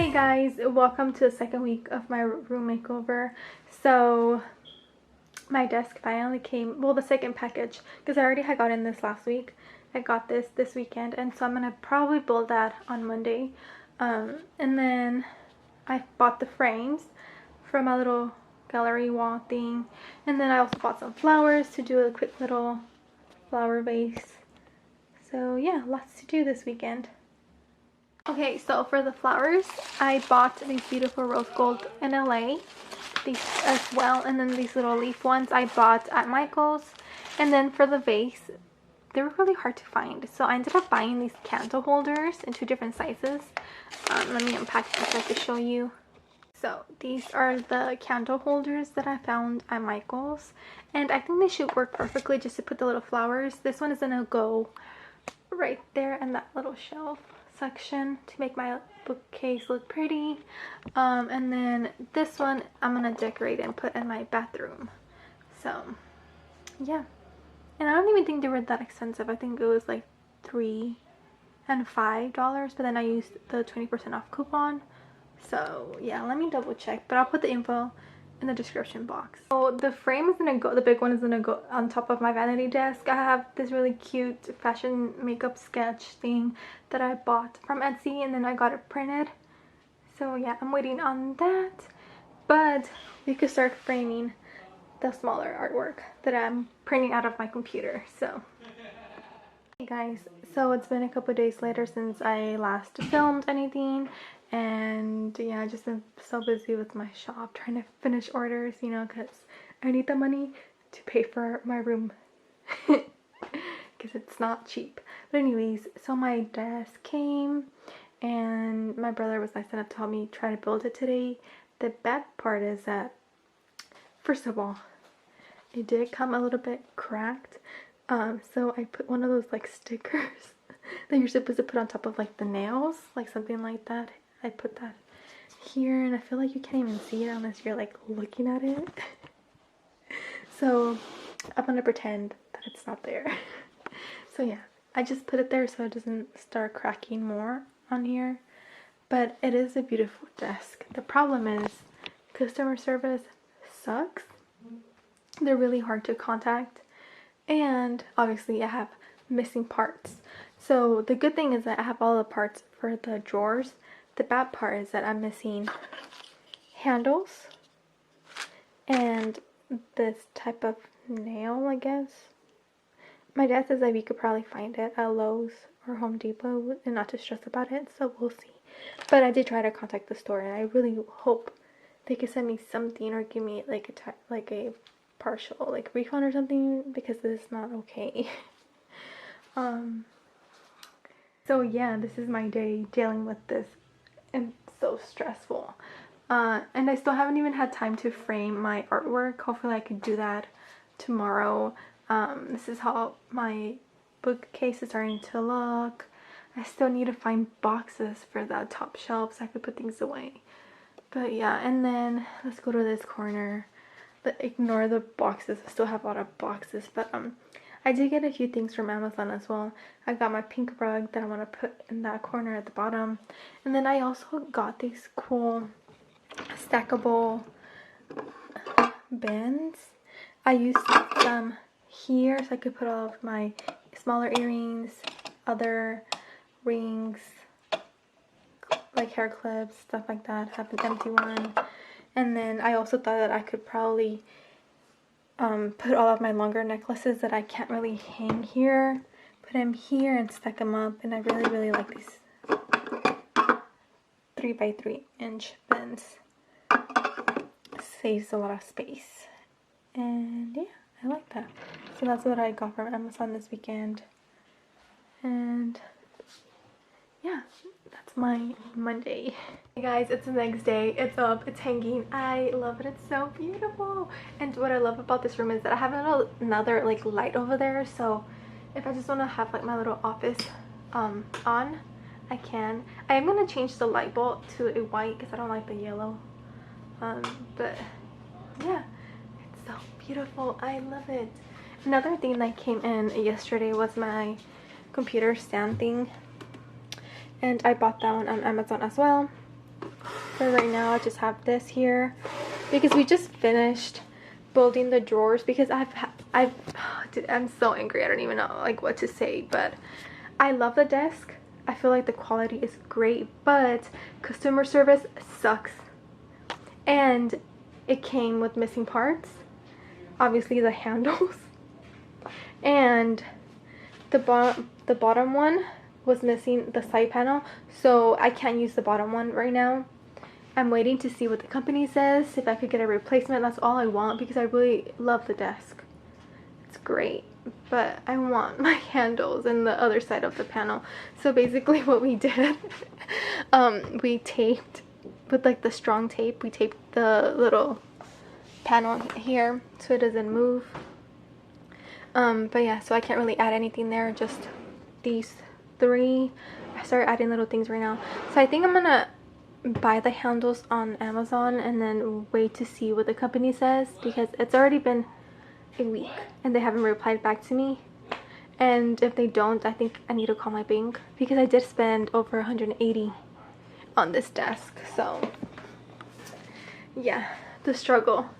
Hey guys, welcome to the second week of my room makeover. So my desk finally came, well, the second package, because I already had gotten this last week. I got this weekend, and so I'm gonna probably build that on Monday. And then I bought the frames for my little gallery wall thing, and then I also bought some flowers to do a quick little flower vase. So yeah, lots to do this weekend. Okay, so for the flowers, I bought these beautiful rose gold in LA, these as well, and then these little leaf ones I bought at Michael's. And then for the vase, they were really hard to find, so I ended up buying these candle holders in 2 different sizes. Let me unpack them so I can show you. So these are the candle holders that I found at Michael's, and I think they should work perfectly just to put the little flowers. This one is gonna go right there in that little shelf section to make my bookcase look pretty, and then this one I'm gonna decorate and put in my bathroom. So yeah, and I don't even think they were that expensive. I think it was like $3 and $5, but then I used the 20% off coupon. So yeah, let me double check, but I'll put the info in the description box. So the frame is gonna go, the big one is gonna go on top of my vanity desk. I have this really cute fashion makeup sketch thing that I bought from Etsy, and then I got it printed. So yeah, I'm waiting on that, but we could start framing the smaller artwork that I'm printing out of my computer. So hey guys, so it's been a couple days later since I last filmed anything, and yeah, I've just been so busy with my shop trying to finish orders, you know, because I need the money to pay for my room because it's not cheap. But anyways, so my desk came, and my brother was nice enough to help me try to build it today. The bad part is that, first of all, it did come a little bit cracked. So I put one of those like stickers that you're supposed to put on top of like the nails, like something like that. I put that here, and I feel like you can't even see it unless you're like looking at it. So I'm gonna pretend that it's not there. So yeah, I just put it there so it doesn't start cracking more on here. But it is a beautiful desk. The problem is customer service sucks. They're really hard to contact, and obviously I have missing parts. So the good thing is that I have all the parts for the drawers. The bad part is that I'm missing handles and this type of nail, I guess. My dad says that we could probably find it at Lowe's or Home Depot and not to stress about it, so we'll see. But I did try to contact the store, and I really hope they could send me something or give me like a partial like refund or something, because this is not okay. So yeah, this is my day dealing with this, and so stressful. And I still haven't even had time to frame my artwork. Hopefully I could do that tomorrow. This is how my bookcase is starting to look. I still need to find boxes for the top shelf so I could put things away. But yeah, and then let's go to this corner. But ignore the boxes. I still have a lot of boxes, but I did get a few things from Amazon as well. I got my pink rug that I want to put in that corner at the bottom, and then I also got these cool stackable bins. I used them here so I could put all of my smaller earrings, other rings, like hair clips, stuff like that. Have an empty one. And then I also thought that I could probably put all of my longer necklaces that I can't really hang here, put them here and stack them up. And I really like these 3x3 inch bins. Saves a lot of space, and yeah, I like that. So that's what I got from Amazon this weekend, and yeah, that's my Monday. Hey guys, it's the next day. It's up, it's hanging. I love it. It's so beautiful. And what I love about this room is that I have another like light over there, so if I just want to have like my little office on, I can. I am gonna change the light bulb to a white because I don't like the yellow. But yeah, it's so beautiful. I love it. Another thing that came in yesterday was my computer stand thing, and I bought that one on Amazon as well. for right now, I just have this here because we just finished building the drawers because dude, I'm so angry. I don't even know like what to say, but I love the desk. I feel like the quality is great, but customer service sucks. And it came with missing parts. Obviously the handles. And the bottom one was missing the side panel, so I can't use the bottom one right now. I'm waiting to see what the company says, if I could get a replacement. That's all I want because I really love the desk. It's great, but I want my handles and the other side of the panel. So basically what we did, we taped with like the strong tape, we taped the little panel here so it doesn't move. But yeah, so I can't really add anything there, just these three. I started adding little things right now, so I think I'm gonna buy the handles on Amazon and then wait to see what the company says because it's already been a week and they haven't replied back to me. And if they don't, I think I need to call my bank because I did spend over 180 on this desk. So yeah, the struggle.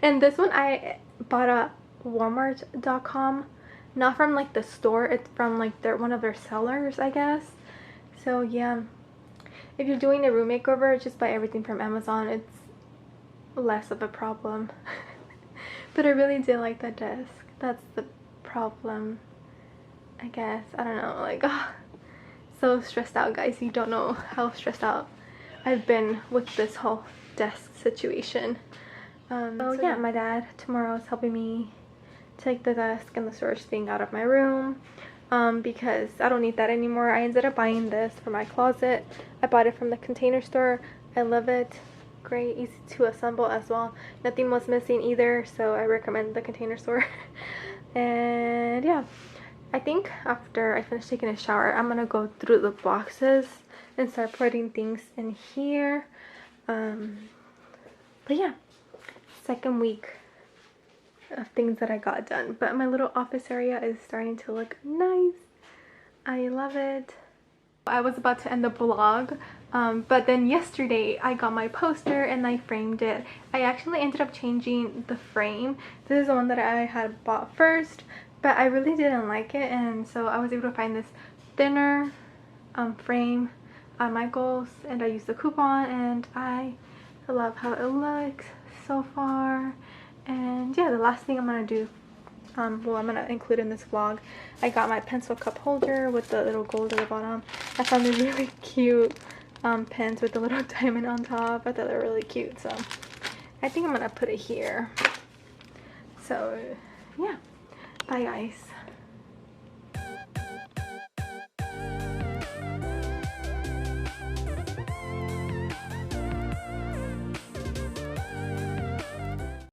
And this one I bought at Walmart.com, not from like the store, it's from like one of their sellers, I guess. So yeah, if you're doing a room makeover, just buy everything from Amazon. It's less of a problem. But I really did like that desk. That's the problem, I guess. I don't know, like so stressed out, guys. You don't know how stressed out I've been with this whole desk situation. So yeah, my dad tomorrow is helping me take the desk and the storage thing out of my room because I don't need that anymore. I ended up buying this for my closet. I bought it from the Container Store. I love it. Great, easy to assemble as well. Nothing was missing either, so I recommend the Container Store. And yeah, I think after I finish taking a shower, I'm gonna go through the boxes and start putting things in here. But yeah, second week of things that I got done, but my little office area is starting to look nice. I love it. I was about to end the vlog, but then yesterday I got my poster and I framed it. I actually ended up changing the frame. This is the one that I had bought first, but I really didn't like it, and so I was able to find this thinner frame at Michael's, and I used the coupon, and I love how it looks so far. And yeah, the last thing I'm gonna do, well, I'm gonna include in this vlog, I got my pencil cup holder with the little gold at the bottom. I found these really cute pens with the little diamond on top. I thought they were really cute, so I think I'm gonna put it here. So yeah, bye guys.